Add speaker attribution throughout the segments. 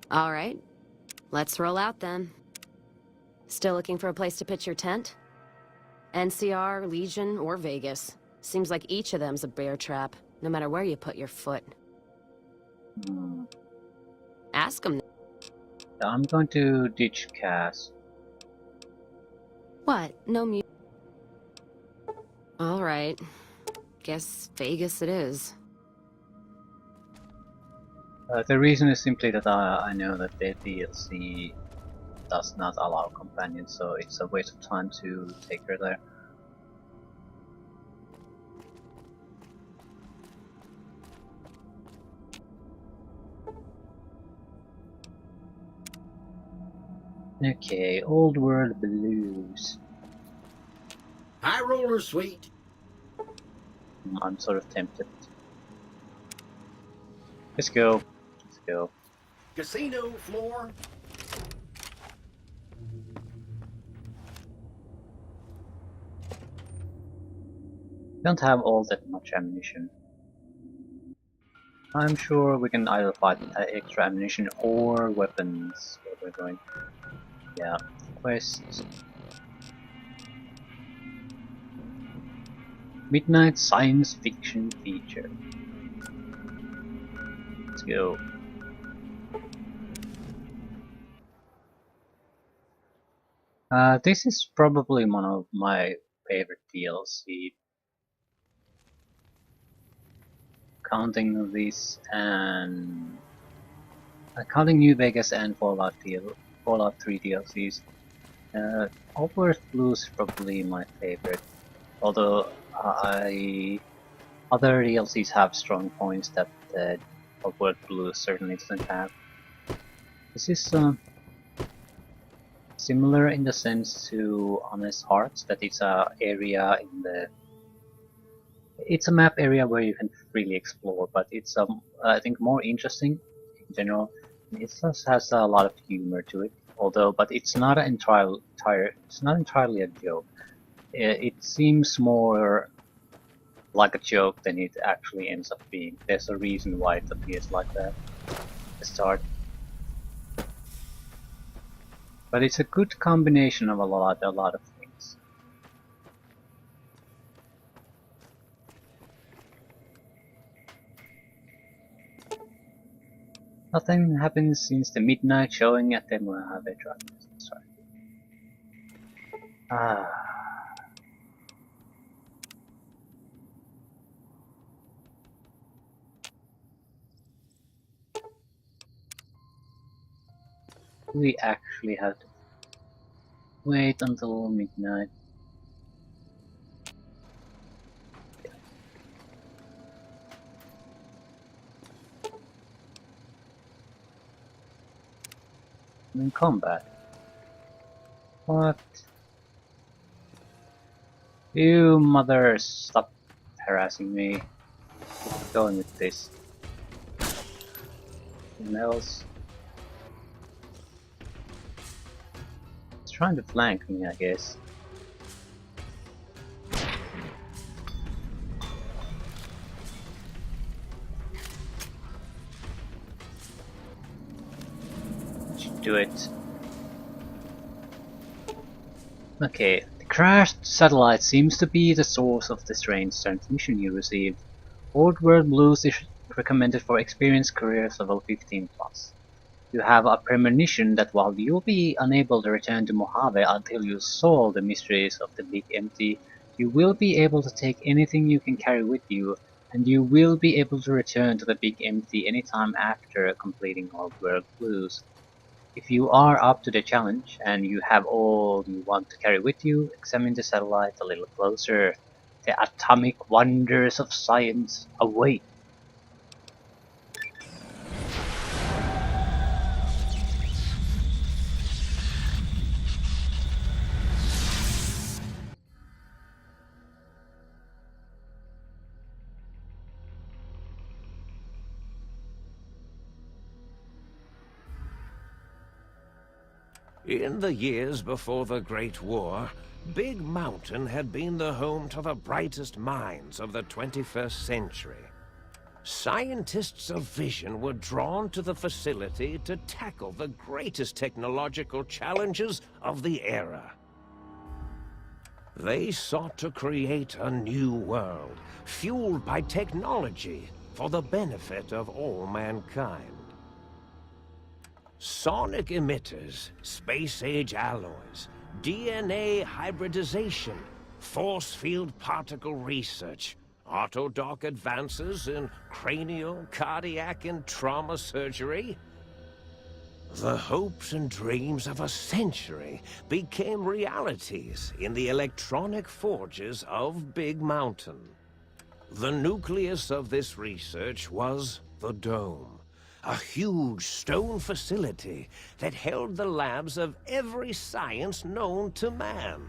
Speaker 1: All right, let's roll out then. Still looking for a place to pitch your tent? NCR, Legion, or Vegas. Seems like each of them's a bear trap, no matter where you put your foot.
Speaker 2: Hmm.
Speaker 1: Ask them.
Speaker 2: I'm going to ditch Cass.
Speaker 1: What? No mu- All right. Guess Vegas it is.
Speaker 2: The reason is simply that I know that the DLC does not allow companions, so it's a waste of time to take her there. Okay, Old World Blues.
Speaker 3: High roller suite.
Speaker 2: I'm sort of tempted. Let's go. Let's go.
Speaker 3: Casino floor.
Speaker 2: Don't have all that much ammunition. I'm sure we can either find extra ammunition or weapons where we're going. Yeah, quest. Midnight science fiction feature. Let's go. This is probably one of my favorite DLC. Counting this and counting New Vegas and Fallout 3 DLCs. Outward Blues is probably my favorite. Although other DLCs have strong points that Outward Blues certainly doesn't have. This is similar in the sense to Honest Hearts, that it's a area in the it's a map area where you can freely explore, but it's I think more interesting in general. It just has a lot of humor to it, but it's not it's not entirely a joke. It seems more like a joke than it actually ends up being. There's a reason why it appears like that at the start. But it's a good combination of a lot of things. Nothing happens since the midnight showing at the Mojave Drive. Sorry. Ah. We actually have to wait until midnight. In combat. What? You mothers, stop harassing me. Keep going with this. Anyone else? It's trying to flank me, I guess. Should do it. Okay, the crashed satellite seems to be the source of the strange transmission you received. Old World Blues is recommended for experienced careers level 15+. You have a premonition that while you'll be unable to return to Mojave until you solve the mysteries of the Big Empty, you will be able to take anything you can carry with you, and you will be able to return to the Big Empty anytime after completing Old World Blues. If you are up to the challenge, and you have all you want to carry with you, examine the satellite a little closer. The atomic wonders of science await.
Speaker 4: In the years before the Great War, Big Mountain had been the home to the brightest minds of the 21st century. scientists of Vision were drawn to the facility to tackle the greatest technological challenges of the era. They sought to create a new world, fueled by technology for the benefit of all mankind. Sonic emitters, space-age alloys, DNA hybridization, force field particle research, autodoc advances in cranial, cardiac, and trauma surgery. The hopes and dreams of a century became realities in the electronic forges of Big Mountain. The nucleus of this research was the Dome, a huge stone facility that held the labs of every science known to man.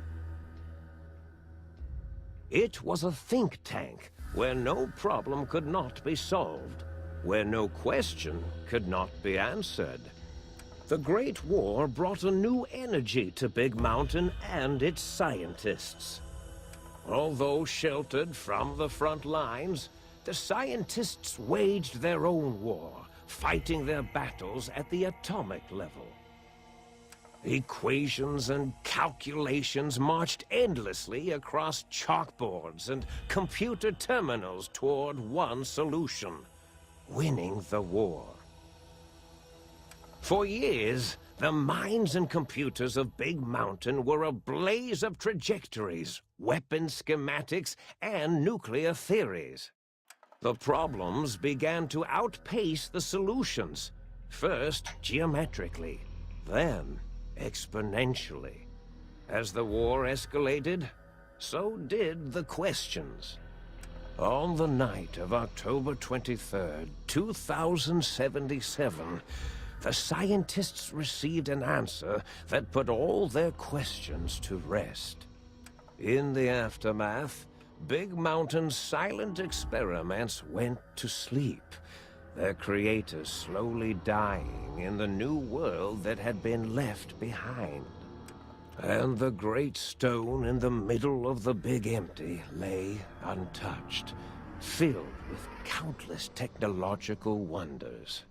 Speaker 4: It was a think tank where no problem could not be solved, where no question could not be answered. The Great War brought a new energy to Big Mountain and its scientists. Although sheltered from the front lines, the scientists waged their own war, fighting their battles at the atomic level. Equations and calculations marched endlessly across chalkboards and computer terminals toward one solution: winning the war. For years, the minds and computers of Big Mountain were a blaze of trajectories, weapon schematics, and nuclear theories. The problems began to outpace the solutions, first geometrically, then exponentially. As the war escalated, so did the questions. On the night of October 23rd, 2077, the scientists received an answer that put all their questions to rest. In the aftermath, Big Mountain's silent experiments went to sleep, their creators slowly dying in the new world that had been left behind. And the great stone in the middle of the Big Empty lay untouched, filled with countless technological wonders.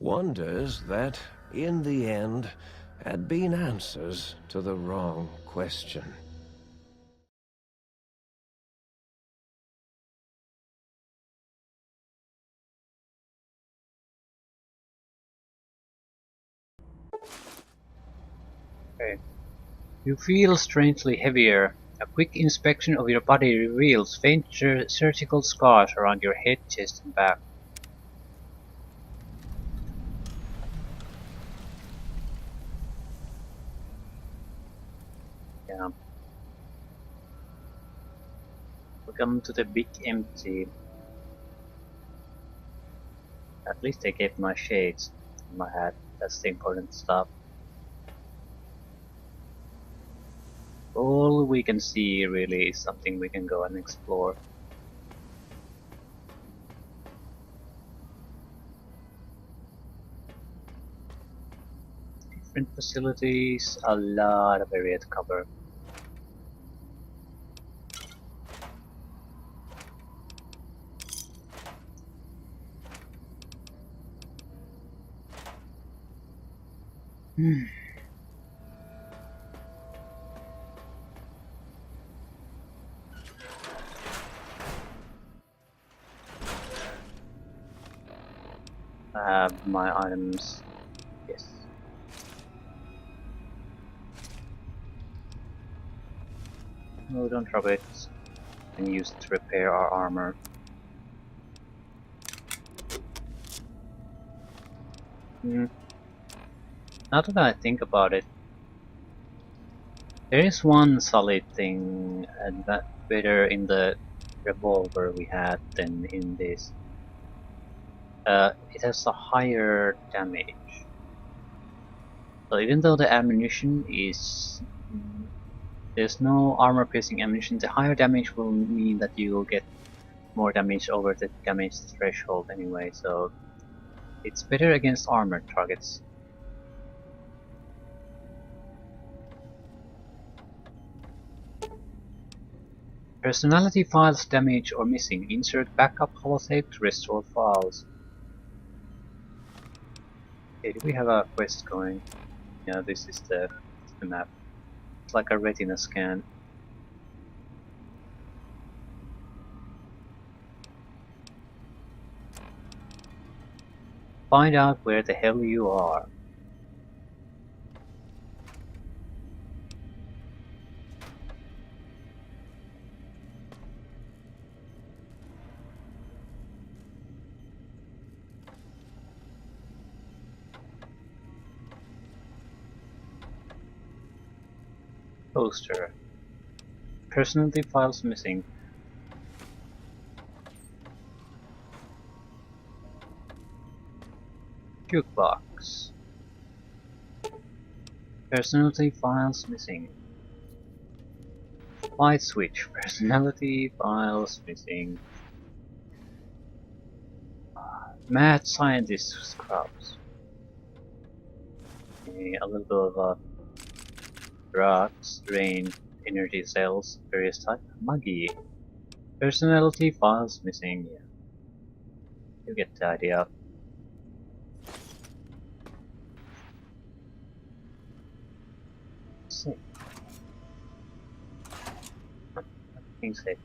Speaker 4: Wonders that, in the end, had been answers to the wrong question.
Speaker 2: Okay. You feel strangely heavier. A quick inspection of your body reveals faint surgical scars around your head, chest, and back. Yeah. Welcome to the Big Empty. At least I kept my shades in my hat. That's the important stuff. All we can see really is something we can go and explore. Different facilities, a lot of area to cover. I have my items. Yes. No, don't drop it. And use it to repair our armor. Now that I think about it, there is one solid thing better in the revolver we had than in this. It has a higher damage. So even though the ammunition is... there's no armor-piercing ammunition, the higher damage will mean that you will get more damage over the damage threshold anyway, so it's better against armored targets. Personality files damaged or missing. Insert backup holotape to restore files. Okay, do we have a quest going? Yeah, this is the map. It's like a retina scan. Find out where the hell you are. Poster. Personality files missing. Jukebox. Personality files missing. Light switch. Personality files missing. Mad scientist scrubs. Okay, a little bit of drugs, drain, energy cells, various types. Muggy. Personality files missing. Yeah. You get the idea. Safe. Nothing safe.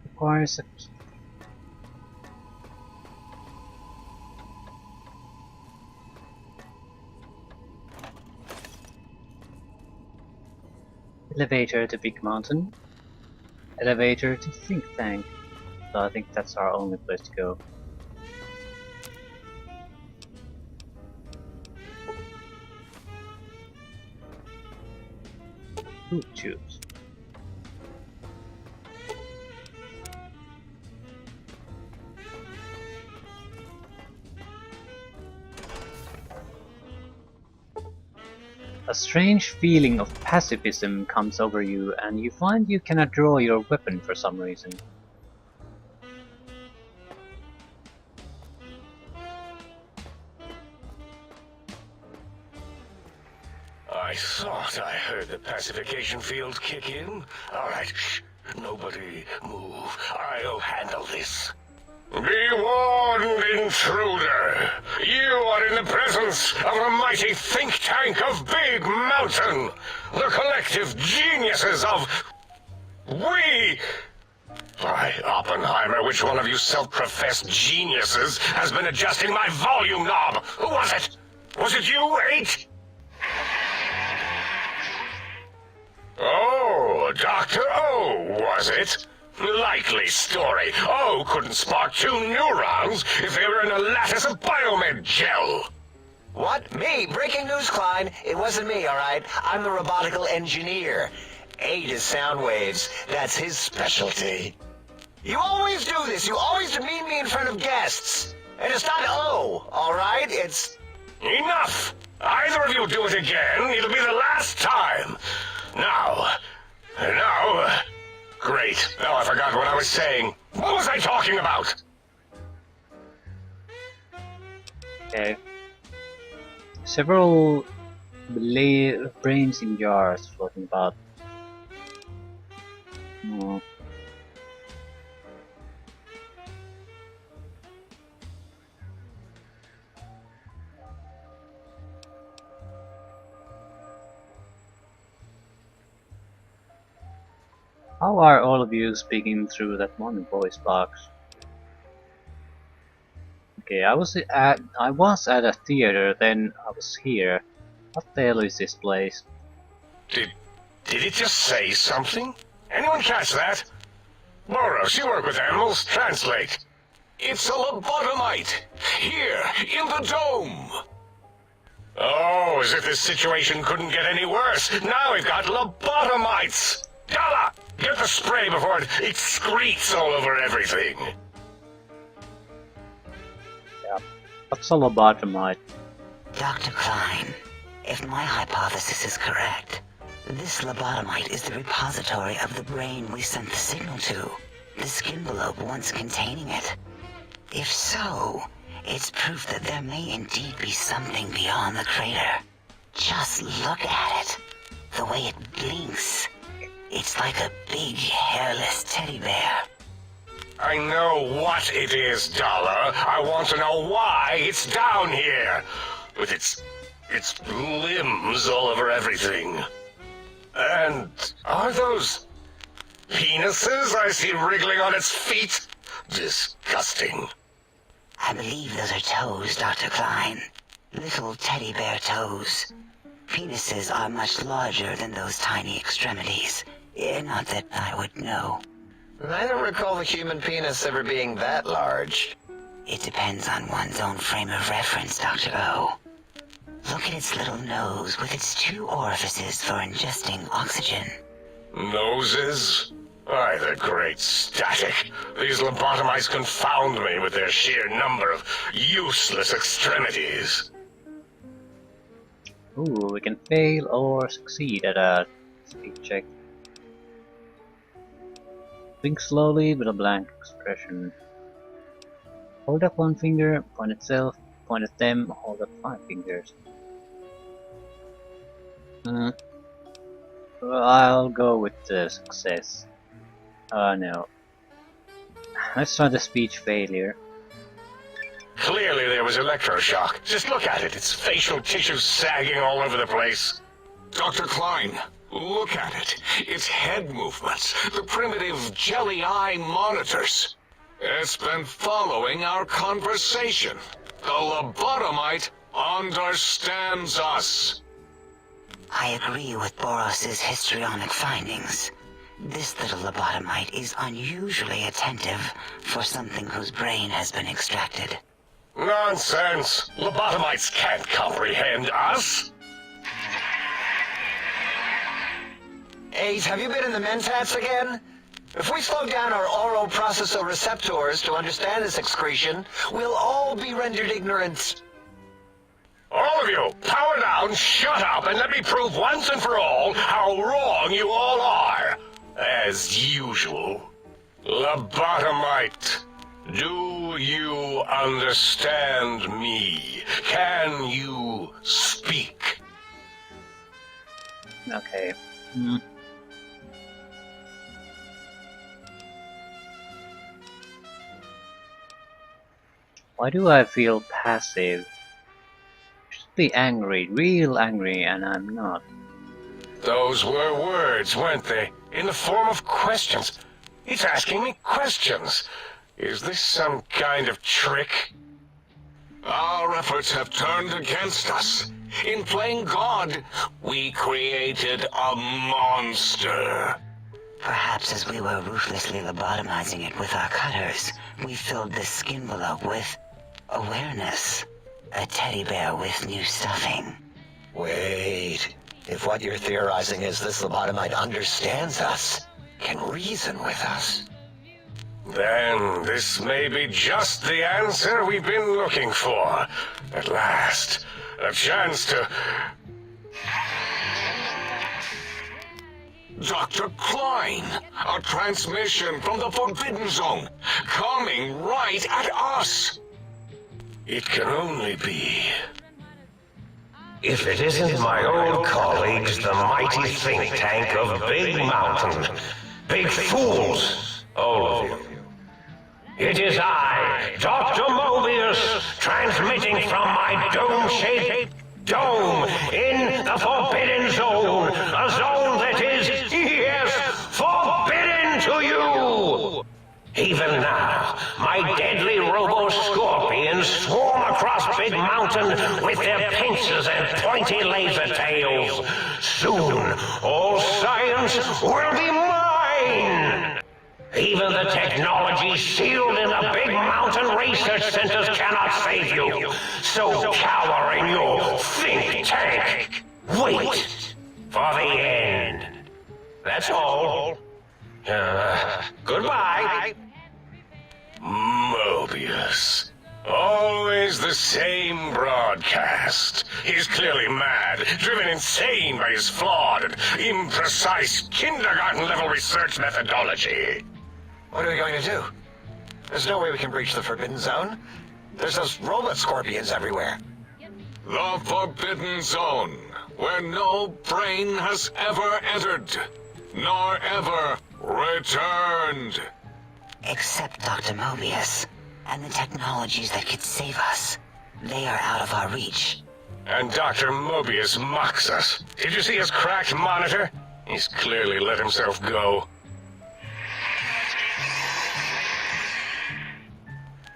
Speaker 2: Requires a key. Elevator to Big Mountain. Elevator to Think Tank. So I think that's our only place to go. Food tubes. A strange feeling of pacifism comes over you, and you find you cannot draw your weapon for some reason.
Speaker 4: I thought I heard the pacification field kick in. All right, shh. Nobody move. I'll handle this. Be warned, intruder! You are in the presence of the mighty think tank of Big Mountain! The collective geniuses of... We... By Oppenheimer, which one of you self-professed geniuses has been adjusting my volume knob? Who was it? Was it you, 8? Oh, Dr. O, was it? Likely story. O couldn't spark 2 neurons if they were in a lattice of biomed gel.
Speaker 5: What? Me? Breaking news, Klein. It wasn't me, all right? I'm the robotical engineer. 8 is sound waves. That's his specialty. You always do this. You always demean me in front of guests. And it's not O, all right? It's...
Speaker 4: Enough! Either of you do it again, it'll be the last time. Now... Great. Now I forgot what I was saying. What was I talking about?
Speaker 2: Okay. Several brains in jars floating about. Oh. How are all of you speaking through that one voice box? Okay, I was at a theater, then I was here. What the hell is this place?
Speaker 4: Did it just say something? Anyone catch that? Boros, you work with animals. Translate. It's a lobotomite. Here, in the dome. Oh, as if this situation couldn't get any worse. Now we've got lobotomites. Gala, get the spray before it excretes all over everything.
Speaker 2: Yeah. What's a lobotomite?
Speaker 6: Dr. Klein, if my hypothesis is correct, this lobotomite is the repository of the brain we sent the signal to, the skinvelope once containing it. If so, it's proof that there may indeed be something beyond the crater. Just look at it. The way it blinks. It's like a big, hairless teddy bear.
Speaker 5: I know what it is, Dollar. I want to know why it's down here. With its limbs all over everything. And are those penises I see wriggling on its feet? Disgusting.
Speaker 6: I believe those are toes, Dr. Klein. Little teddy bear toes. Penises are much larger than those tiny extremities. Not that I would know.
Speaker 5: I don't recall the human penis ever being that large.
Speaker 6: It depends on one's own frame of reference, Dr. O. Look at its little nose with its 2 orifices for ingesting oxygen.
Speaker 5: Noses? Why, the great static. These lobotomites confound me with their sheer number of useless extremities.
Speaker 2: Ooh, we can fail or succeed at a speed check. Blink slowly with a blank expression. Hold up 1 finger, point at self, point at them, hold up 5 fingers. Well, I'll go with the success. No. Let's try the speech failure.
Speaker 5: Clearly there was electroshock. Just look at it. Its facial tissue sagging all over the place.
Speaker 7: Dr. Klein, look at it. Its head movements, the primitive jelly eye monitors. It's been following our conversation. The lobotomite understands us.
Speaker 6: I agree with Boros's histrionic findings. This little lobotomite is unusually attentive for something whose brain has been extracted.
Speaker 5: Nonsense! Lobotomites can't comprehend us! Ace, have you been in the Mentats again? If we slow down our oroprocessoreceptors to understand this excretion, we'll all be rendered ignorant. All of you, power down, shut up, and let me prove once and for all how wrong you all are. As usual. Lobotomite, do you understand me? Can you speak?
Speaker 2: Okay. Why do I feel passive? I should be angry, real angry, and I'm not.
Speaker 5: Those were words, weren't they? In the form of questions. It's asking me questions. Is this some kind of trick?
Speaker 7: Our efforts have turned against us. In playing God, we created a monster.
Speaker 6: Perhaps as we were ruthlessly lobotomizing it with our cutters, we filled the skin envelope with awareness. A teddy bear with new stuffing.
Speaker 5: Wait. If what you're theorizing is this lobotomite understands us, can reason with us, then this may be just the answer we've been looking for. At last, a chance to...
Speaker 7: Dr. Klein, a transmission from the Forbidden Zone, coming right at us.
Speaker 5: It can only be... If it isn't my old colleagues, the mighty think tank of Big Mountain. Big fools, all of you. It is I, Dr. Mobius, transmitting from my dome-shaped dome in the Forbidden Zone. A zone that is, yes, forbidden to you. Even now, my deadly robo-scorpions swarm across Big Mountain with their pincers and pointy laser tails. Soon, all science will be mine! Even the technology sealed in the Big Mountain research centers cannot save you. So cower in your think tank. Wait for the end. That's all. Goodbye. Mobius. Always the same broadcast. He's clearly mad, driven insane by his flawed and imprecise kindergarten-level research methodology. What are we going to do? There's no way we can breach the Forbidden Zone. There's those robot scorpions everywhere.
Speaker 7: The Forbidden Zone, where no brain has ever entered, nor ever returned.
Speaker 6: Except Dr. Mobius and the technologies that could save us. They are out of our reach.
Speaker 7: And Dr. Mobius mocks us. Did you see his cracked monitor? He's clearly let himself go.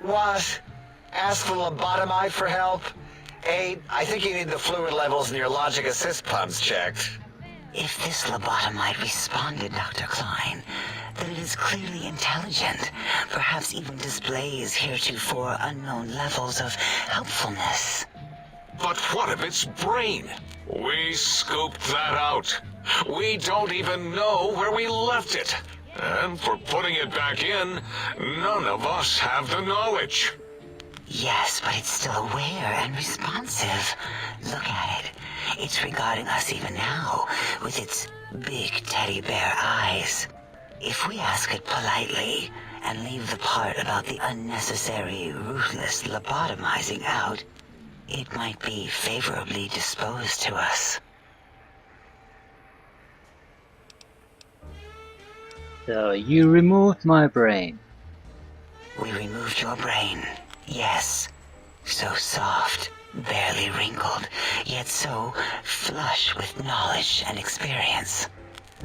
Speaker 5: What? Ask the lobotomite for help? Aid, I think you need the fluid levels in your logic assist pumps checked.
Speaker 6: If this lobotomite responded, Dr. Klein, then it is clearly intelligent, perhaps even displays heretofore unknown levels of helpfulness.
Speaker 7: But what of its brain? We scooped that out. We don't even know where we left it. And for putting it back in, none of us have the knowledge.
Speaker 6: Yes, but it's still aware and responsive. Look at it. It's regarding us even now, with its big teddy bear eyes. If we ask it politely, and leave the part about the unnecessary, ruthless lobotomizing out, it might be favorably disposed to us.
Speaker 2: So, you removed my brain.
Speaker 6: We removed your brain, yes. So soft, barely wrinkled, yet so flush with knowledge and experience.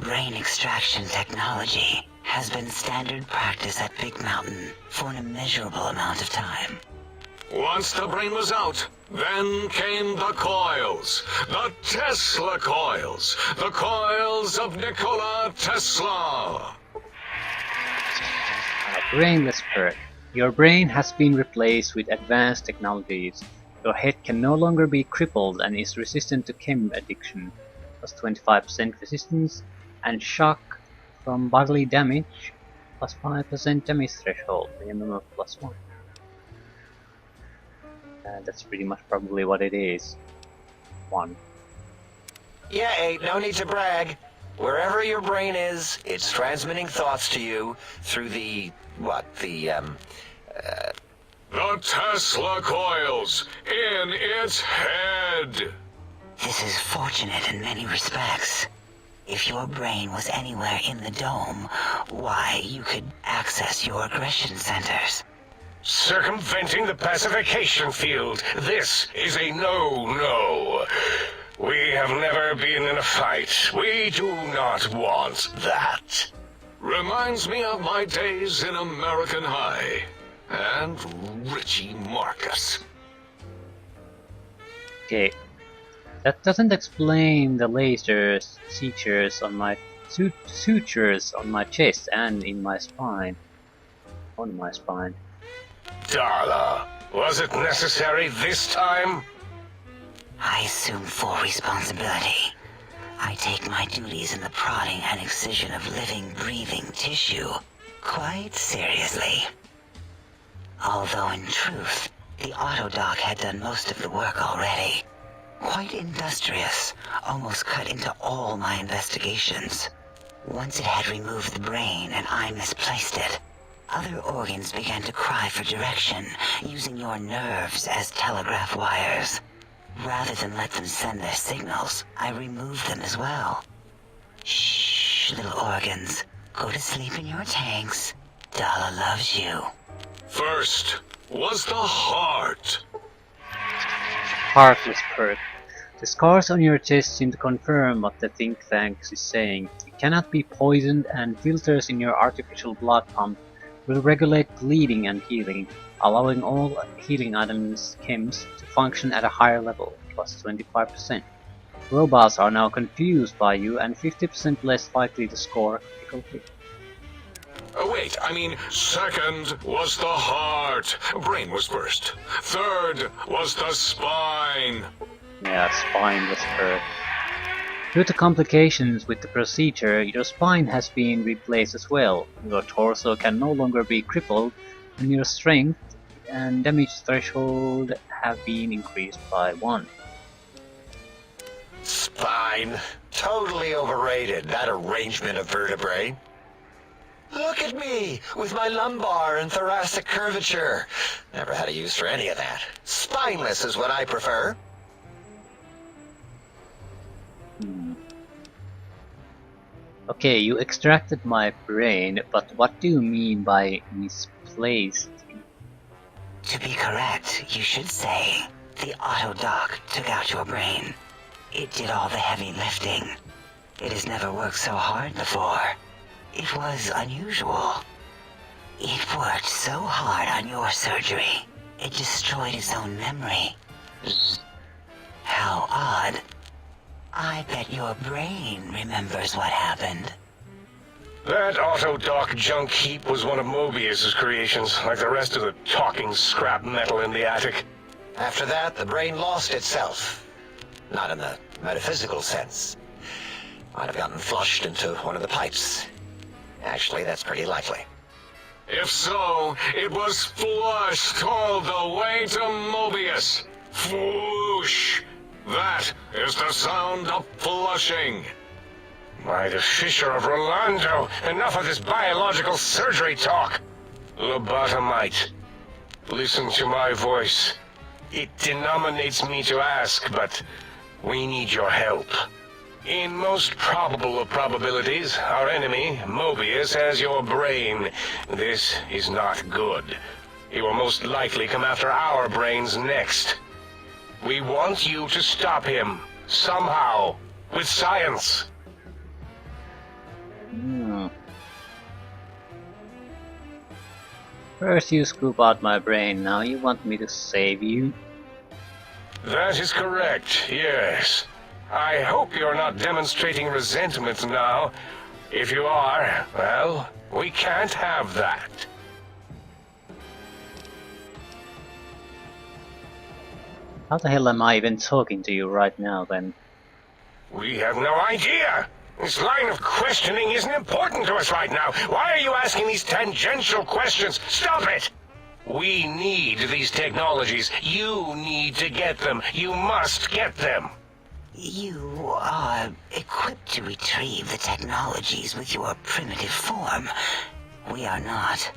Speaker 6: Brain extraction technology has been standard practice at Big Mountain for an immeasurable amount of time.
Speaker 7: Once the brain was out, then came the coils. The Tesla coils. The coils of Nikola Tesla.
Speaker 2: Brainless perk. Your brain has been replaced with advanced technologies. Your head can no longer be crippled and is resistant to chem addiction, plus 25% resistance, and shock from bodily damage, plus 5% damage threshold, minimum of +1. That's pretty much probably what it is. 1.
Speaker 5: Yeah, Aid, no need to brag. Wherever your brain is, it's transmitting thoughts to you through the
Speaker 7: Tesla coils in its head.
Speaker 6: This is fortunate in many respects. If your brain was anywhere in the dome, why, you could access your aggression centers.
Speaker 7: Circumventing the pacification field. This is a no-no. We have never been in a fight. We do not want that. Reminds me of my days in American High. And Richie Marcus.
Speaker 2: Okay. That doesn't explain the laser sutures on my chest and in my spine. On my spine.
Speaker 7: Darla, was it necessary this time?
Speaker 6: I assume full responsibility. I take my duties in the prodding and excision of living, breathing tissue quite seriously. Although in truth, the Autodoc had done most of the work already. Quite industrious, almost cut into all my investigations. Once it had removed the brain and I misplaced it, other organs began to cry for direction, using your nerves as telegraph wires. Rather than let them send their signals, I removed them as well. Shh, little organs. Go to sleep in your tanks. Dala loves you.
Speaker 7: First was the heart.
Speaker 2: Heartless perk. The scars on your chest seem to confirm what the think tank is saying. You cannot be poisoned, and filters in your artificial blood pump will regulate bleeding and healing, allowing all healing items chems to function at a higher level, plus 25%. Robots are now confused by you and 50% less likely to score a critical hit.
Speaker 7: Wait, I mean, second was the heart. Brain was first. Third was the spine.
Speaker 2: Yeah, spineless perk. Due to complications with the procedure, your spine has been replaced as well. Your torso can no longer be crippled, and your strength and damage threshold have been increased by 1.
Speaker 5: spine. Totally overrated, that arrangement of vertebrae. Look at me, with my lumbar and thoracic curvature. Never had a use for any of that. Spineless is what I prefer.
Speaker 2: Okay, you extracted my brain, but what do you mean by misplaced?
Speaker 6: To be correct, you should say, the auto-dock took out your brain. It did all the heavy lifting. It has never worked so hard before. It was unusual. It worked so hard on your surgery, it destroyed its own memory. How odd. I bet your brain remembers what happened.
Speaker 8: That auto-dock junk heap was one of Mobius's creations, like the rest of the talking scrap metal in the attic.
Speaker 5: After that, the brain lost itself. Not in the metaphysical sense. Might have gotten flushed into one of the pipes. Actually, that's pretty likely.
Speaker 7: If so, it was flushed all the way to Mobius. Floosh! That is the sound of flushing.
Speaker 8: By the Fisher of Rolando, enough of this biological surgery talk. Lobotomite, listen to my voice. It denominates me to ask, but we need your help. In most probable of probabilities, our enemy, Mobius, has your brain. This is not good. He will most likely come after our brains next. We want you to stop him, somehow, with science.
Speaker 2: First you scoop out my brain, now you want me to save you?
Speaker 8: That is correct, yes. I hope you're not demonstrating resentment now. If you are, well, we can't have that.
Speaker 2: How the hell am I even talking to you right now then?
Speaker 8: We have no idea. This line of questioning isn't important to us right now. Why are you asking these tangential questions? Stop it! We need these technologies. You need to get them. You must get them.
Speaker 6: You are equipped to retrieve the technologies with your primitive form. We are not.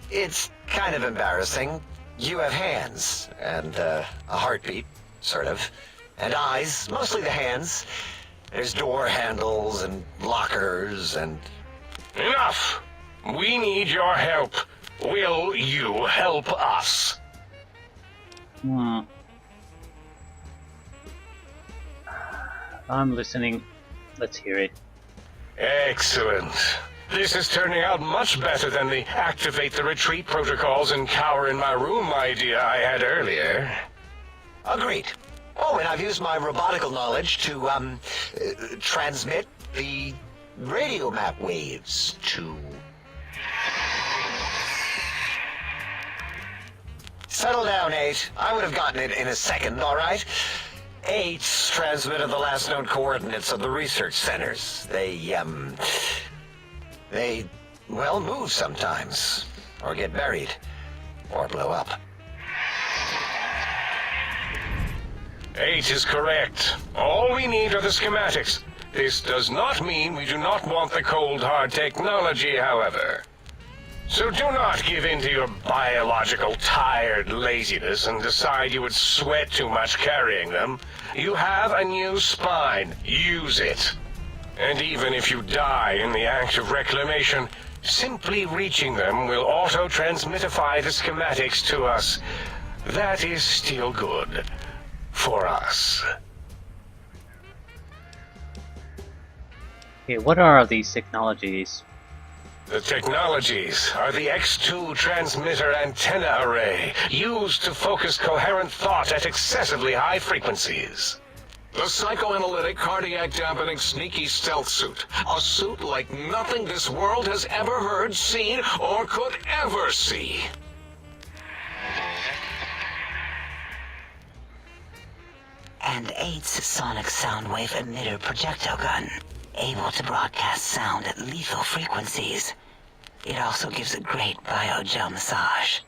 Speaker 5: It's kind of embarrassing. You have hands, and a heartbeat, sort of, and eyes, mostly the hands. There's door handles and lockers and...
Speaker 8: Enough! We need your help. Will you help us?
Speaker 2: I'm listening. Let's hear it.
Speaker 8: Excellent. This is turning out much better than the activate the retreat protocols and cower in my room idea I had earlier.
Speaker 5: Agreed. Oh, and I've used my robotical knowledge to, transmit the radio map waves to... Settle down, 8. I would have gotten it in a second, all right? 8's transmitted the last known coordinates of the research centers. They, well, move sometimes. Or get buried. Or blow up.
Speaker 8: 8 is correct. All we need are the schematics. This does not mean we do not want the cold hard technology, however. So do not give in to your biological tired laziness and decide you would sweat too much carrying them. You have a new spine. Use it. And even if you die in the act of reclamation, simply reaching them will auto-transmitify the schematics to us. That is still good. For us.
Speaker 2: Okay, what are these technologies?
Speaker 8: The technologies are the X2 transmitter antenna array, used to focus coherent thought at excessively high frequencies.
Speaker 7: The psychoanalytic, cardiac dampening, sneaky stealth suit. A suit like nothing this world has ever heard, seen, or could ever see.
Speaker 6: And 8's sonic soundwave emitter projectile gun, able to broadcast sound at lethal frequencies. It also gives a great biogel massage.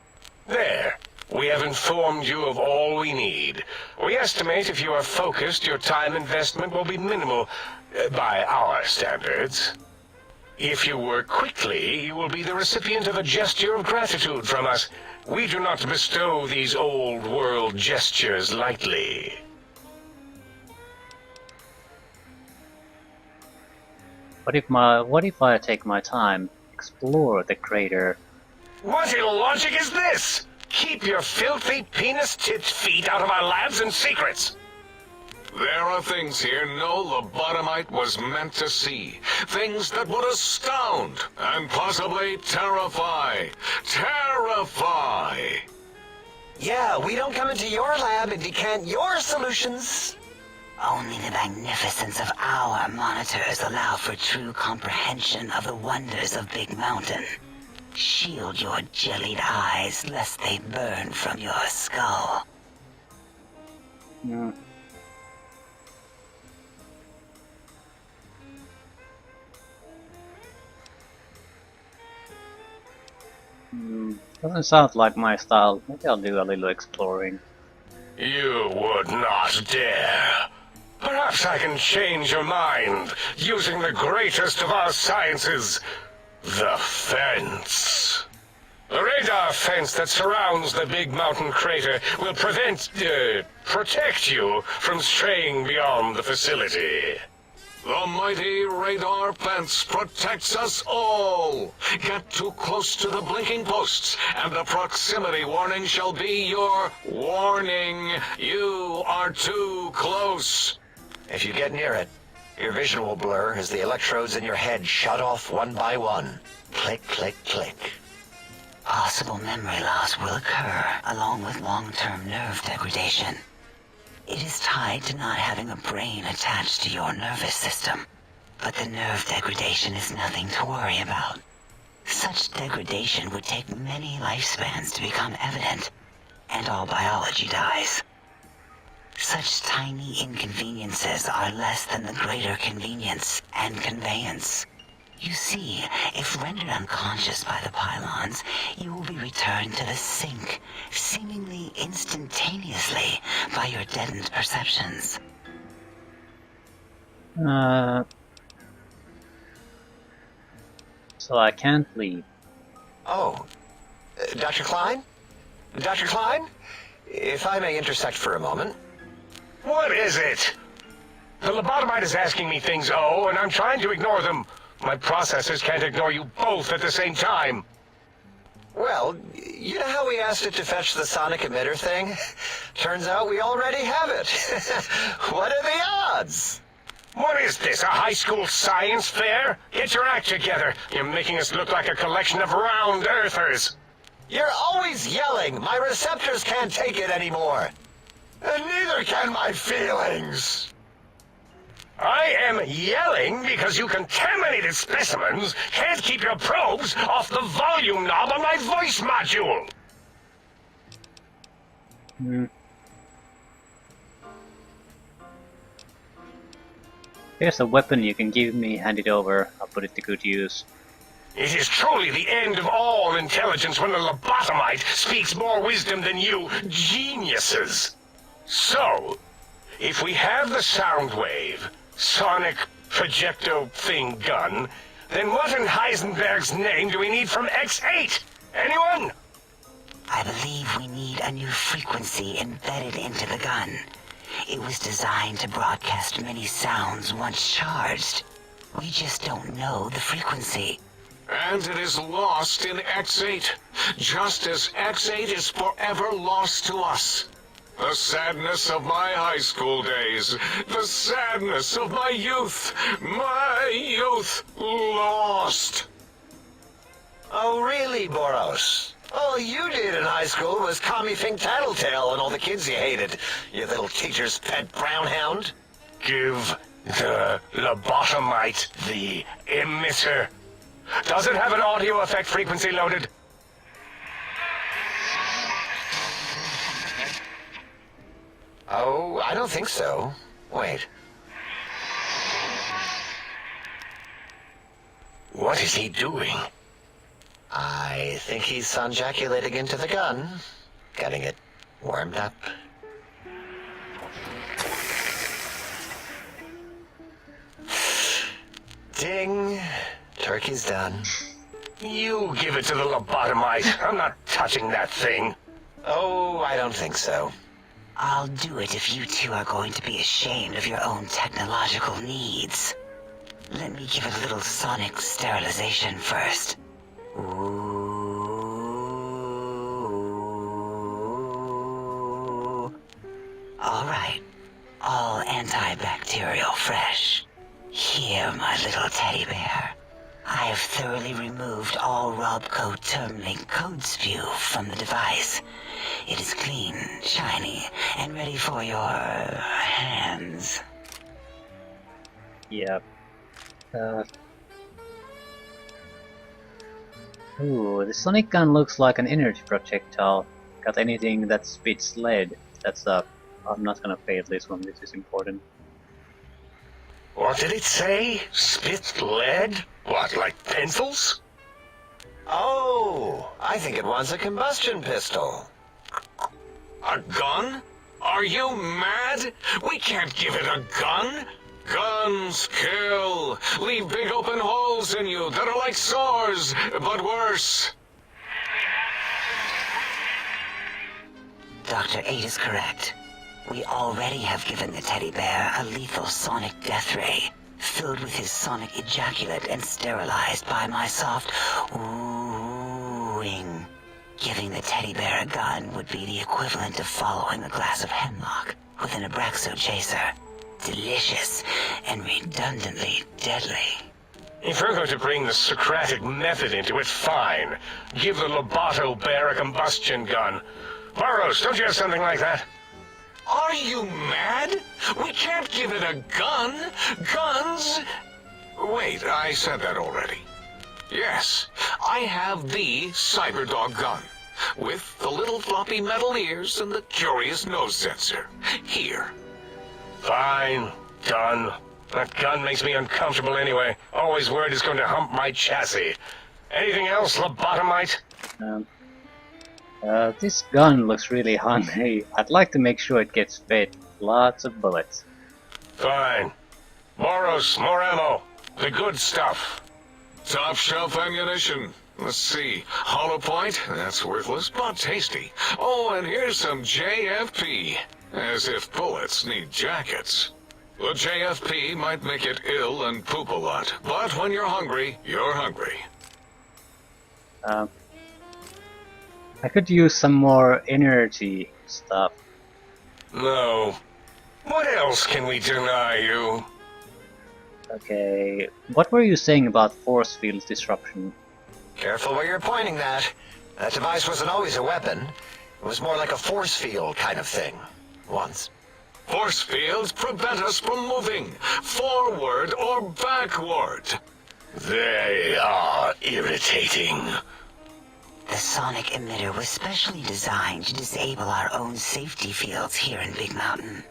Speaker 8: There. We have informed you of all we need. We estimate if you are focused, your time investment will be minimal, by our standards. If you work quickly, you will be the recipient of a gesture of gratitude from us. We do not bestow these old world gestures lightly.
Speaker 2: What if I take my time, explore the crater?
Speaker 8: What illogic is this? Keep your filthy, penis-tipped feet out of our labs and secrets!
Speaker 7: There are things here no lobotomite was meant to see. Things that would astound and possibly terrify. Terrify!
Speaker 5: Yeah, we don't come into your lab and decant your solutions.
Speaker 6: Only the magnificence of our monitors allow for true comprehension of the wonders of Big Mountain. Shield your jellied eyes lest they burn from your skull.
Speaker 2: Doesn't sound like my style. Maybe I'll do a little exploring.
Speaker 8: You would not dare. Perhaps I can change your mind using the greatest of our sciences, the fence. The radar fence that surrounds the Big Mountain crater will protect you from straying beyond the facility.
Speaker 7: The mighty radar fence protects us all. Get too close to the blinking posts, and the proximity warning shall be your warning. You are too close.
Speaker 5: If you get near it, your vision will blur as the electrodes in your head shut off one by one. Click, click, click.
Speaker 6: Possible memory loss will occur, along with long-term nerve degradation. It is tied to not having a brain attached to your nervous system. But the nerve degradation is nothing to worry about. Such degradation would take many lifespans to become evident, and all biology dies. Such tiny inconveniences are less than the greater convenience and conveyance. You see, if rendered unconscious by the pylons, you will be returned to the sink, seemingly instantaneously by your deadened perceptions.
Speaker 2: So I can't leave.
Speaker 5: Oh, Dr. Klein? Dr. Klein? If I may intersect for a moment.
Speaker 8: What is it? The lobotomite is asking me things, and I'm trying to ignore them. My processors can't ignore you both at the same time.
Speaker 5: Well, you know how we asked it to fetch the sonic emitter thing? Turns out we already have it. What are the odds?
Speaker 8: What is this, a high school science fair? Get your act together. You're making us look like a collection of round earthers.
Speaker 5: You're always yelling. My receptors can't take it anymore. And neither can my feelings.
Speaker 8: I am yelling because you contaminated specimens can't keep your probes off the volume knob on my voice module.
Speaker 2: Here's a weapon you can give me, hand it over, I'll put it to good use.
Speaker 8: It is truly the end of all intelligence when the lobotomite speaks more wisdom than you geniuses. So, if we have the sound wave, sonic projecto thing gun, then what in Heisenberg's name do we need from X8? Anyone?
Speaker 6: I believe we need a new frequency embedded into the gun. It was designed to broadcast many sounds once charged. We just don't know the frequency.
Speaker 7: And it is lost in X8, just as X8 is forever lost to us. The sadness of my high school days, the sadness of my youth lost.
Speaker 5: Oh, really, Boros? All you did in high school was call me Fink Tattletale and all the kids you hated, you little teacher's pet brown hound.
Speaker 8: Give the lobotomite the emitter. Does it have an audio effect frequency loaded?
Speaker 5: Oh, I don't think so. Wait.
Speaker 8: What is he doing?
Speaker 5: I think he's sonjaculating into the gun, getting it warmed up. Ding. Turkey's done.
Speaker 8: You give it to the lobotomite. I'm not touching that thing.
Speaker 5: Oh, I don't think so.
Speaker 6: I'll do it if you two are going to be ashamed of your own technological needs. Let me give it a little sonic sterilization first. Ooh. All right. All antibacterial fresh. Here, my little teddy bear. I have thoroughly removed all Robco Termlink code spew from the device. It is clean, shiny, and ready for your hands.
Speaker 2: Yep. Ooh, the sonic gun looks like an energy projectile. Got anything that spits lead? That's up. I'm not gonna fail this one, this is important.
Speaker 8: What did it say? Spit lead? What, like pencils?
Speaker 5: Oh, I think it wants a combustion pistol.
Speaker 7: A gun? Are you mad? We can't give it a gun. Guns kill. Leave big open holes in you that are like sores, but worse.
Speaker 6: Dr. 8 is correct. We already have given the teddy bear a lethal sonic death ray, filled with his sonic ejaculate and sterilized by my soft oohing. Giving the teddy bear a gun would be the equivalent of following a glass of hemlock with an Abraxo chaser. Delicious and redundantly deadly.
Speaker 8: If you're going to bring the Socratic method into it, fine. Give the Loboto bear a combustion gun. Burroughs, don't you have something like that?
Speaker 7: Are you mad? We can't give it a gun. Guns... Wait, I said that already. Yes, I have the Cyberdog gun, with the little floppy metal ears and the curious nose sensor. Here.
Speaker 8: Fine. Done. That gun makes me uncomfortable anyway. Always worried it's going to hump my chassis. Anything else, lobotomite?
Speaker 2: This gun looks really hungry. I'd like to make sure it gets fed lots of bullets.
Speaker 8: Fine. Boros, more ammo. The good stuff.
Speaker 7: Top shelf ammunition. Let's see. Hollow point? That's worthless, but tasty. Oh, and here's some JFP. As if bullets need jackets. The JFP might make it ill and poop a lot, but when you're hungry, you're hungry.
Speaker 2: I could use some more energy stuff.
Speaker 8: No. What else can we deny you?
Speaker 2: Okay, what were you saying about force field disruption?
Speaker 5: Careful where you're pointing that. That device wasn't always a weapon. It was more like a force field kind of thing. Once.
Speaker 7: Force fields prevent us from moving, forward or backward.
Speaker 8: They are irritating.
Speaker 6: The sonic emitter was specially designed to disable our own safety fields here in Big Mountain.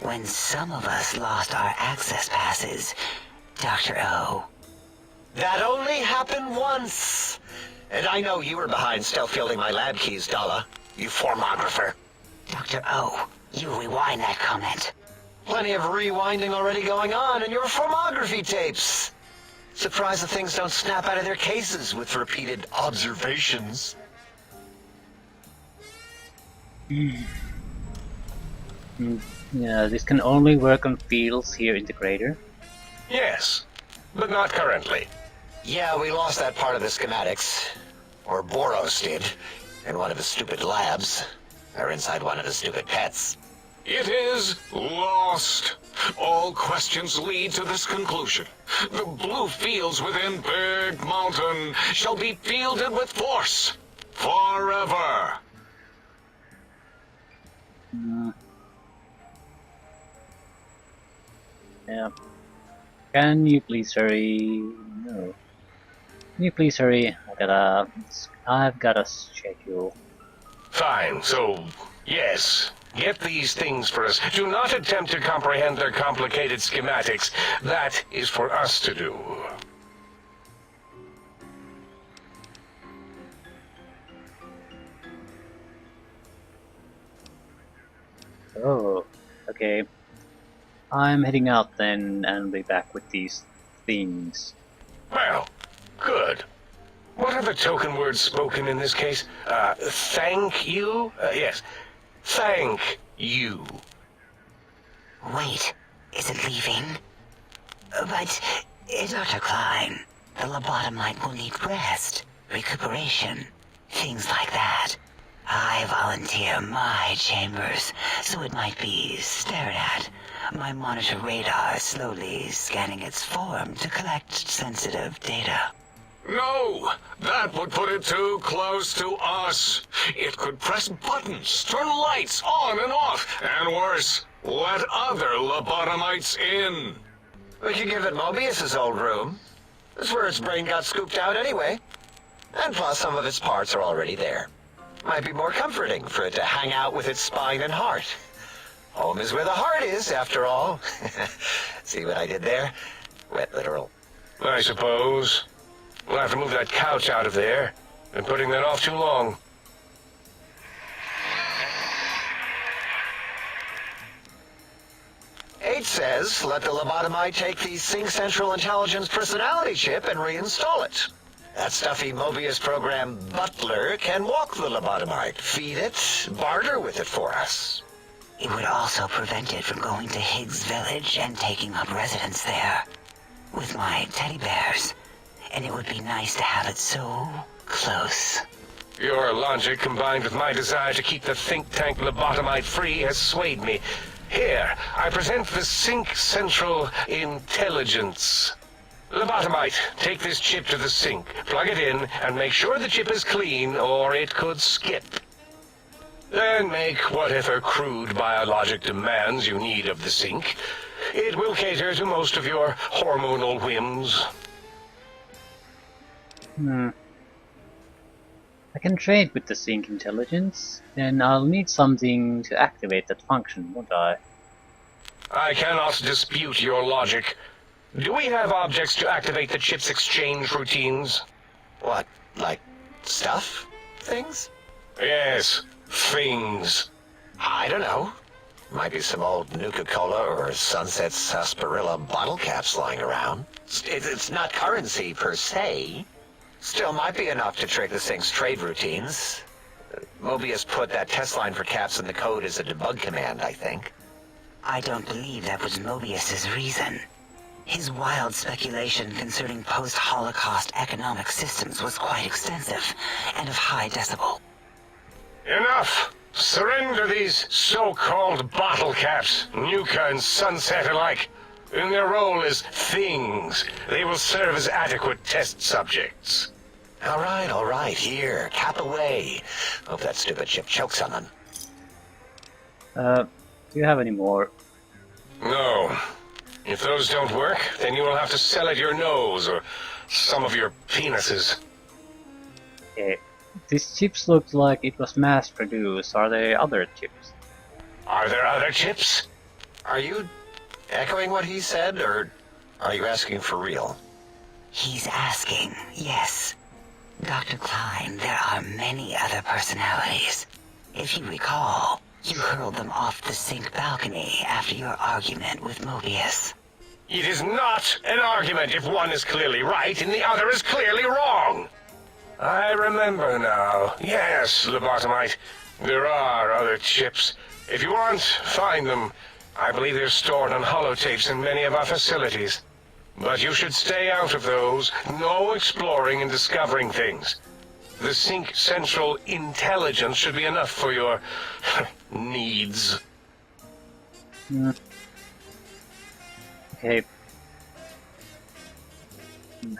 Speaker 6: When some of us lost our access passes, Dr. O.
Speaker 5: That only happened once. And I know you were behind stealth fielding my lab keys, Dala. You formographer.
Speaker 6: Dr. O, you rewind that comment.
Speaker 5: Plenty of rewinding already going on in your formography tapes. Surprised the things don't snap out of their cases with repeated observations.
Speaker 2: Yeah, this can only work on fields here in the crater.
Speaker 8: Yes, but not currently.
Speaker 5: Yeah, we lost that part of the schematics. Or Boros did, in one of his stupid labs. Or inside one of his stupid pets.
Speaker 7: It is lost. All questions lead to this conclusion. The blue fields within Big Mountain shall be fielded with force. Forever.
Speaker 2: Yeah. Can you please hurry? No. Can you please hurry? I've got a schedule.
Speaker 8: Fine, so, yes. Get these things for us. Do not attempt to comprehend their complicated schematics. That is for us to do.
Speaker 2: Oh, okay. I'm heading out then and be back with these things.
Speaker 8: Well, good. What are the token words spoken in this case? Thank you? Yes. Thank you.
Speaker 6: Wait, is it leaving? But Dr. Klein, the lobotomite will need rest, recuperation, things like that. I volunteer my chambers, so it might be stared at. My monitor radar slowly scanning its form to collect sensitive data.
Speaker 7: No! That would put it too close to us. It could press buttons, turn lights on and off, and worse, let other lobotomites in.
Speaker 5: We could give it Mobius's old room. That's where its brain got scooped out anyway. And plus, some of its parts are already there. Might be more comforting for it to hang out with its spine and heart. Home is where the heart is, after all. See what I did there? Wet literal.
Speaker 8: I suppose. We'll have to move that couch out of there. Been putting that off too long.
Speaker 5: H says, let the lobotomite take the Sync Central Intelligence personality chip and reinstall it. That stuffy Mobius program Butler can walk the lobotomite, feed it, barter with it for us.
Speaker 6: It would also prevent it from going to Higgs Village and taking up residence there. With my teddy bears. And it would be nice to have it so close.
Speaker 8: Your logic, combined with my desire to keep the think tank lobotomite free, has swayed me. Here, I present the Sync Central Intelligence. Lobotomite, take this chip to the sink, plug it in, and make sure the chip is clean, or it could skip. Then make whatever crude biologic demands you need of the sink. It will cater to most of your hormonal whims.
Speaker 2: I can trade with the Sync Intelligence, then I'll need something to activate that function, won't I?
Speaker 8: I cannot dispute your logic. Do we have objects to activate the chip's exchange routines?
Speaker 5: What, like stuff? Things?
Speaker 8: Yes, things.
Speaker 5: I don't know. Might be some old Nuka-Cola or Sunset Sarsaparilla bottle caps lying around. It's not currency per se. Still might be enough to trick the Sync's trade routines. Mobius put that test line for caps in the code as a debug command, I think.
Speaker 6: I don't believe that was Mobius's reason. His wild speculation concerning post-Holocaust economic systems was quite extensive and of high decibel.
Speaker 8: Enough! Surrender these so-called bottle caps, Nuka and Sunset alike. In their role as things, they will serve as adequate test subjects.
Speaker 5: All right, here, cap away. Hope that stupid chip chokes on them.
Speaker 2: Do you have any more?
Speaker 8: No. If those don't work, then you will have to sell it your nose, or some of your penises.
Speaker 2: Okay. These chips looked like it was mass-produced. Are there other chips?
Speaker 8: Are there other chips?
Speaker 5: Are you echoing what he said, or are you asking for real?
Speaker 6: He's asking, yes. Dr. Klein, there are many other personalities. If you recall, you hurled them off the Sync balcony after your argument with Mobius.
Speaker 8: It is not an argument if one is clearly right and the other is clearly wrong. I remember now. Yes, lobotomite. There are other chips. If you want, find them. I believe they're stored on holotapes in many of our facilities. But you should stay out of those. No exploring and discovering things. The Sync Central Intelligence should be enough for your needs.
Speaker 2: Okay.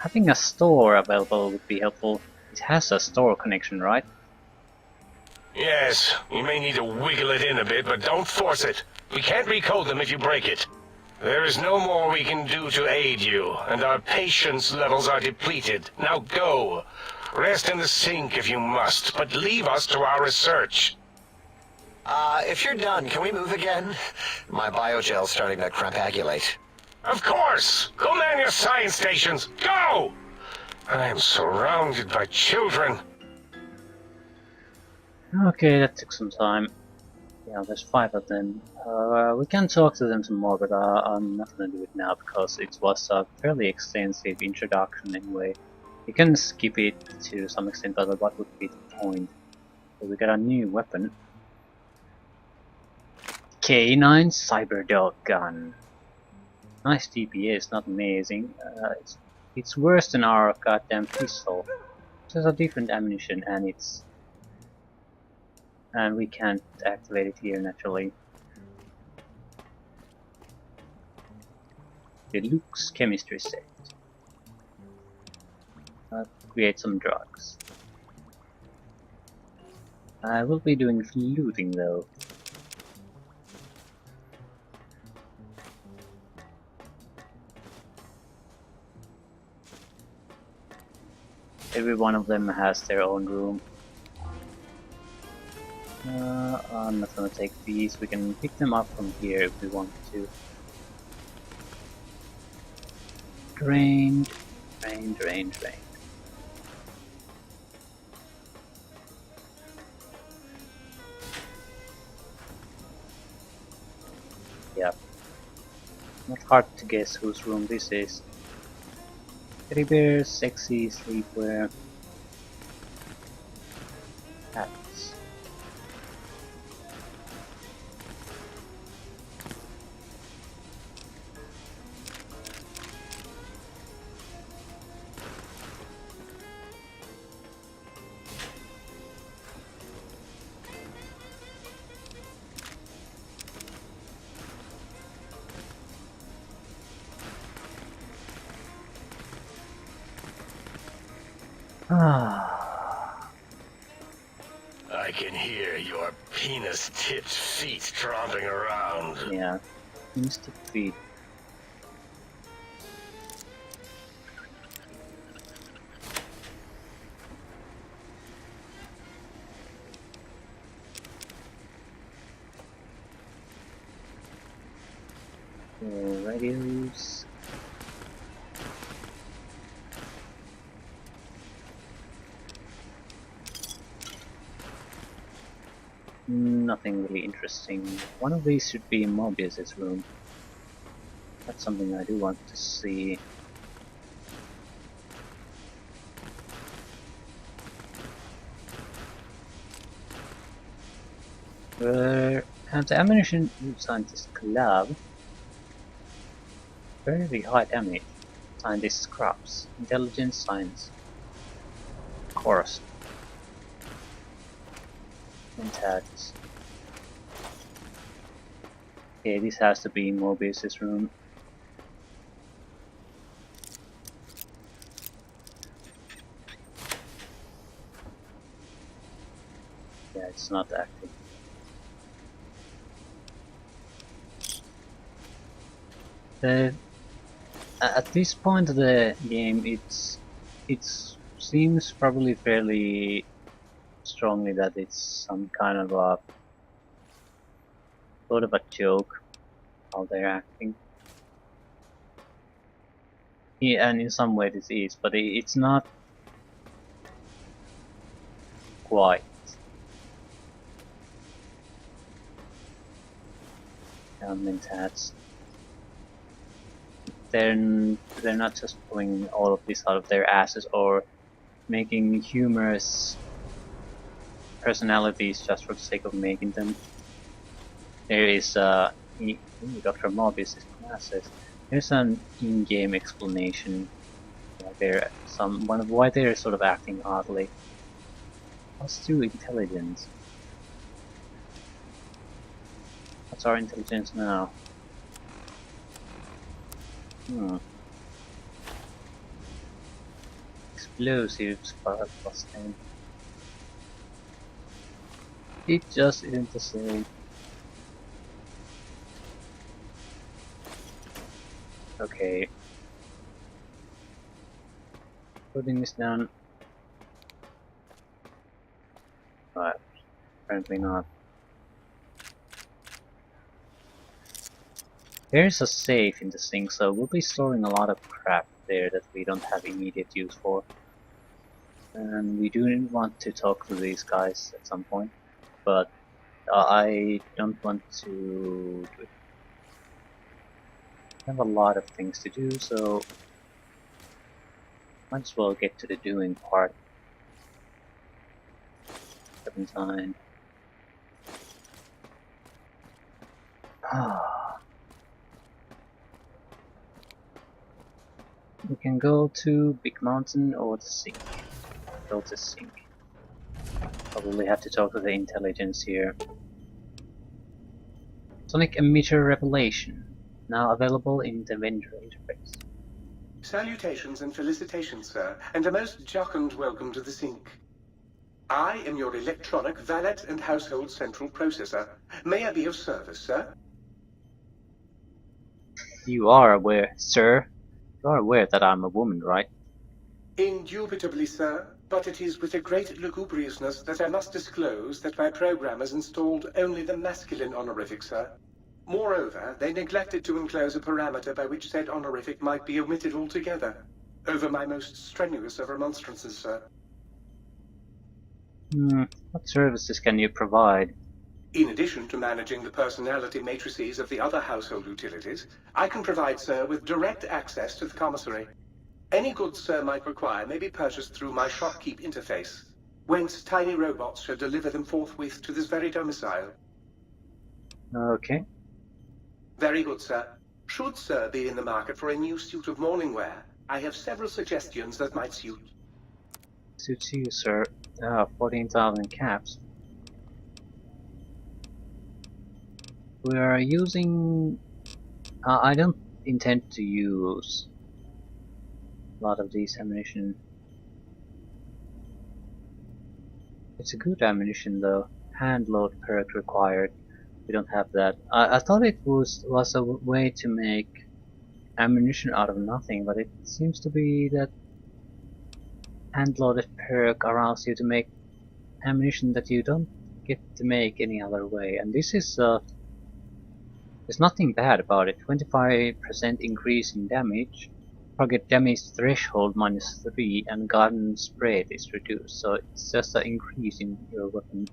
Speaker 2: Having a store available would be helpful. It has a store connection, right?
Speaker 8: Yes, you may need to wiggle it in a bit, but don't force it. We can't recode them if you break it. There is no more we can do to aid you, and our patience levels are depleted. Now go. Rest in the sink if you must, but leave us to our research.
Speaker 5: If you're done, can we move again? My biogel's starting to crampagulate.
Speaker 8: Of course! Go man your science stations! Go! I am surrounded by children.
Speaker 2: Okay, that took some time. Yeah, there's 5 of them. We can talk to them some more, but I'm not gonna do it now because it was a fairly extensive introduction anyway. You can skip it to some extent, but what would be the point? So we got a new weapon. K9 Cyberdog Gun. nice DPS, not amazing. It's worse than our goddamn pistol. Just a different ammunition, and we can't activate it here naturally. Deluxe chemistry set. Create some drugs. I will be doing looting though. Every one of them has their own room. I'm not gonna take these. We can pick them up from here if we want to. Drained, drained, drained, drained. Yeah. Not hard to guess whose room this is. Teddy bears, sexy sleepwear. Hats. Ah.
Speaker 8: I can hear your penis-tipped feet tromping around.
Speaker 2: Yeah. Mystic feet. Radios. Nothing really interesting. One of these should be in Mobius's room. That's something I do want to see. We're at the Ammunition Scientist Club. Very high damage. Scientist Scraps. Intelligence Science. Of course. Intact. Okay, this has to be in Mobius's room. Yeah, it's not active. At this point of the game, it seems probably fairly strongly that it's some kind of a sort of a joke how they're acting. Yeah, and in some way this is, but it's not quite. Mentats. They're not just pulling all of this out of their asses or making humorous personalities just for the sake of making them. There is Dr. Mobius' classes. There's an in-game explanation. Why they're sort of acting oddly. +2 intelligence. What's our intelligence now? Explosives +10. It just isn't the same. Okay. Putting this down. But apparently not. There's a safe in this thing, so we'll be storing a lot of crap there that we don't have immediate use for. And we do want to talk to these guys at some point, but I don't want to do it. I have a lot of things to do, so might as well get to the doing part. 17. We can go to Big Mountain or the sink. Go to sink. Probably have to talk to the intelligence here. Sonic Emitter Revelation. Now available in the vendor interface.
Speaker 9: Salutations and felicitations, sir, and a most jocund welcome to the sink. I am your electronic valet and household central processor. May I be of service, sir?
Speaker 2: You are aware, sir. You are aware that I'm a woman, right?
Speaker 9: Indubitably, sir, but it is with a great lugubriousness that I must disclose that my programmers installed only the masculine honorific, sir. Moreover, they neglected to enclose a parameter by which said honorific might be omitted altogether. Over my most strenuous of remonstrances, sir.
Speaker 2: What services can you provide?
Speaker 9: In addition to managing the personality matrices of the other household utilities, I can provide sir with direct access to the commissary. Any goods sir might require may be purchased through my shopkeep interface, whence tiny robots shall deliver them forthwith to this very domicile.
Speaker 2: Okay.
Speaker 9: Very good, sir. Should sir be in the market for a new suit of morning wear, I have several suggestions that might suit.
Speaker 2: Suits you, sir. 14,000 caps. We are using... I don't intend to use a lot of these ammunition. It's a good ammunition though. Hand load perk required. We don't have that. I thought it was a way to make ammunition out of nothing, but it seems to be that hand loaded perk allows you to make ammunition that you don't get to make any other way. And this is there's nothing bad about it. 25% increase in damage. Target damage threshold -3 and garden spread is reduced. So it's just an increase in your weapon.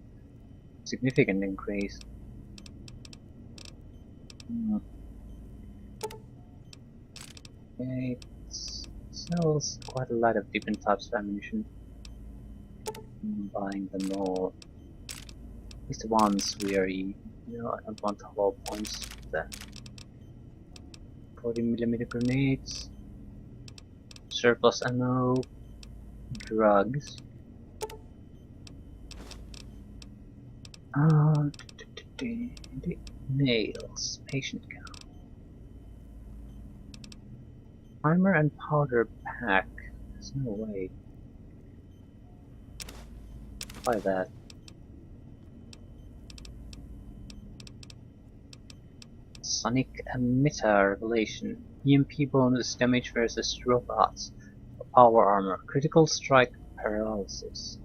Speaker 2: Significant increase. Okay, it sells quite a lot of different types of ammunition. I'm buying them all. At least the ones we are I don't want hollow points for that. 40mm grenades. Surplus ammo. Drugs. Nails. Patient count. Primer and powder pack. There's no way. Buy that. Sonic Emitter Revelation. EMP bonus damage versus robots. Power armor. Critical strike paralysis.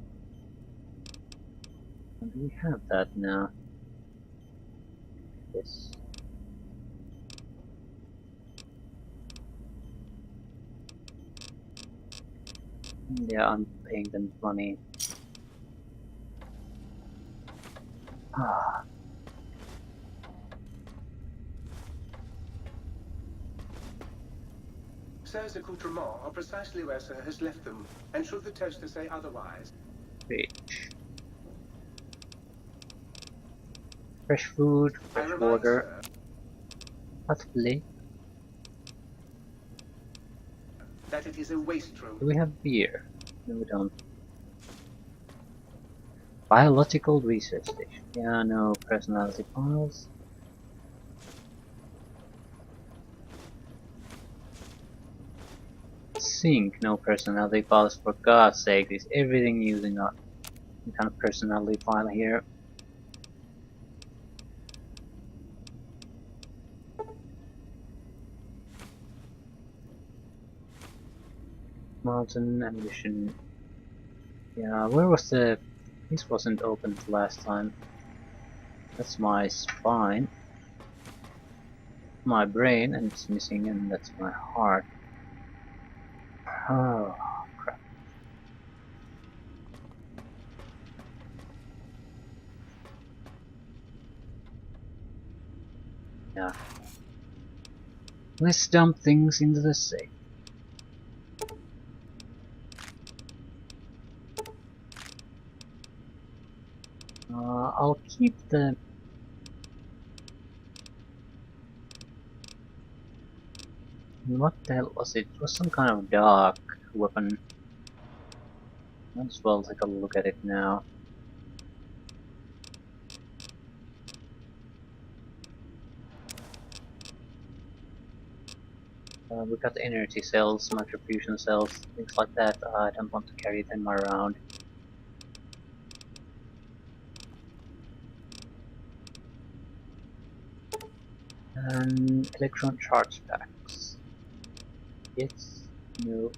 Speaker 2: And we have that now. Yes. Yeah, I'm paying them money. Ah.
Speaker 9: Sir's accoutrements are precisely where sir has left them, and should the toaster say otherwise...
Speaker 2: Rich. Fresh food, fresh water. Possibly.
Speaker 9: That it is a wastrel.
Speaker 2: Do we have beer? No, we don't. Biological research station. Yeah, no personality files. Sink, no personality files. For God's sake, is everything using a kind of personality file here? Mountain ammunition. Yeah, where was the... This wasn't opened last time. That's my spine. My brain, and it's missing, and that's my heart. Oh, crap. Yeah. Let's dump things into the safe. I'll keep the... What the hell was it? It was some kind of dark weapon. Might as well take a look at it now. We got energy cells, microfusion cells, things like that. I don't want to carry them around. Electron charge packs. Yes. No.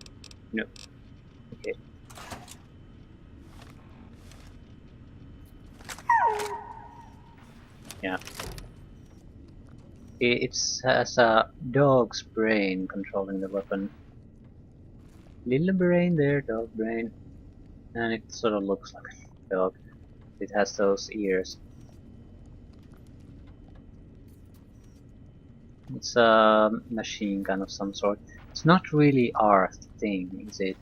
Speaker 2: No. Okay. Yeah. It has a dog's brain controlling the weapon. Little brain there, dog brain. And it sort of looks like a dog. It has those ears. It's a machine gun of some sort. It's not really our thing, is it?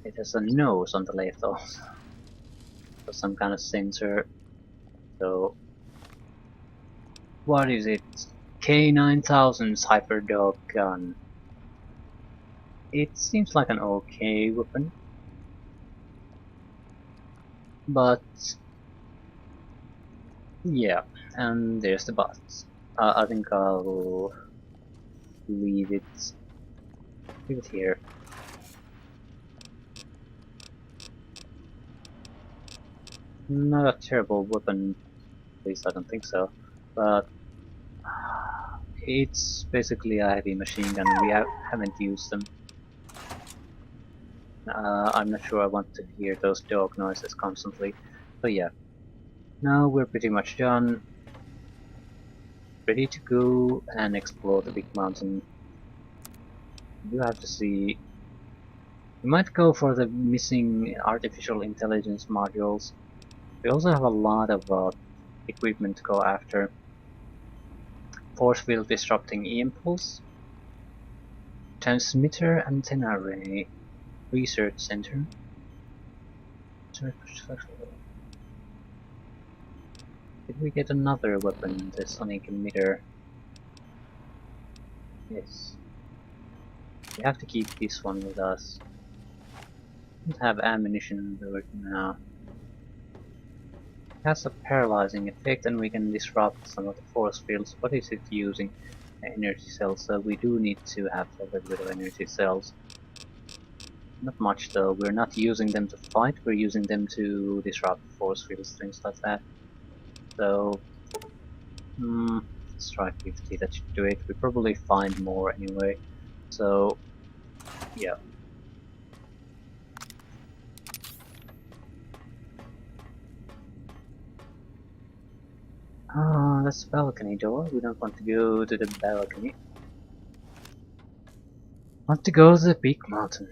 Speaker 2: It has a nose on the left also. So some kind of sensor. So what is it? K9000's Hyper Dog gun. It seems like an okay weapon. But yeah, and there's the buttons. I think I'll leave it here. Not a terrible weapon, at least I don't think so. But it's basically a heavy machine gun. We haven't used them. I'm not sure I want to hear those dog noises constantly. So yeah, now we're pretty much done. Ready to go and explore the big mountain. You have to see. We might go for the missing artificial intelligence modules. We also have a lot of equipment to go after. Force field disrupting impulse, transmitter antenna array, research center. Did we get another weapon, the sonic emitter? Yes. We have to keep this one with us. We don't have ammunition right now. It has a paralyzing effect and we can disrupt some of the force fields. What is it using? Energy cells, so we do need to have a little bit of energy cells. Not much though, we're not using them to fight, we're using them to disrupt force fields, things like that. So, let's try 50, that should do it. We probably find more anyway, so yeah. Ah, that's the balcony door. We don't want to go to the balcony. Want to go to the big mountain.